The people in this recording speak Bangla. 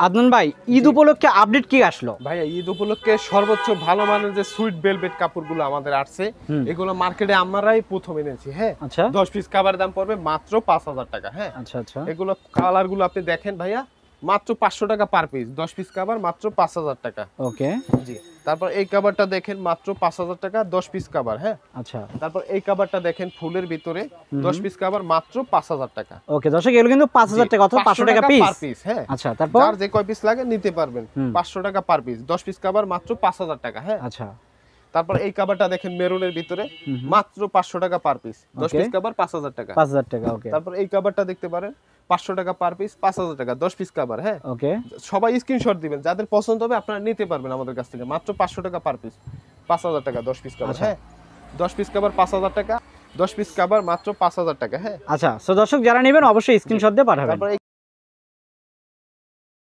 আদনান ভাই, ঈদ উপলক্ষে আপডেট কি আসলো? ভাইয়া ঈদ উপলক্ষে সর্বোচ্চ ভালো মানের যে সুইট ভেলভেট কাপড়গুলো আমাদের আসছে, এগুলো মার্কেটে আমরাই প্রথম এনেছি। হ্যাঁ, আচ্ছা 10 পিস কাভার দাম পড়বে মাত্র 5000 টাকা। হ্যাঁ, আচ্ছা আচ্ছা এগুলো কালার গুলো আপনি দেখেন ভাইয়া, মাত্র 500 টাকা পার পিস। 10 পিস কাভার মাত্র 5000 টাকা। ওকে জি, তারপর এই কাভারটা দেখেন মাত্র 5000 টাকা, 10 পিস কাভার। হ্যাঁ, আচ্ছা তারপর এই কাভারটা দেখেন ফুলের ভিতরে 10 পিস কাভার মাত্র 5000 টাকা। ওকে দর্শক, এগুলো কিন্তু 5000 টাকা অথবা 500 টাকা পার পিস। পিস। হ্যাঁ, আচ্ছা তারপর যার যে কয় পিস লাগে নিতে পারবেন। 500 টাকা পার পিস, 10 পিস কাভার মাত্র 5000 টাকা। হ্যাঁ, আচ্ছা তারপর এই কাভারটা দেখেন মেরুনের ভিতরে মাত্র 500 টাকা পার পিস, 10 পিস কাভার 5000 টাকা। 5000 টাকা। ওকে তারপর এই কাভারটা দেখতে পারেন 500 টাকা পার পিস, 5000 টাকা, 10 পিস কাভার। হ্যাঁ, ওকে সবাই স্ক্রিনশট দিবেন, যাদের পছন্দ হবে আপনারা নিতে পারবেন আমাদের কাছ থেকে। মাত্র 500 টাকা পার পিস, 5000 টাকা 10 পিস কাভার। হ্যাঁ, 10 পিস কাভার 5000 টাকা, 10 পিস কাভার মাত্র 5000 টাকা। হ্যাঁ, আচ্ছা, সো দর্শক যারা নেবেন অবশ্যই স্ক্রিনশট দিয়ে পাঠাবেন। তারপর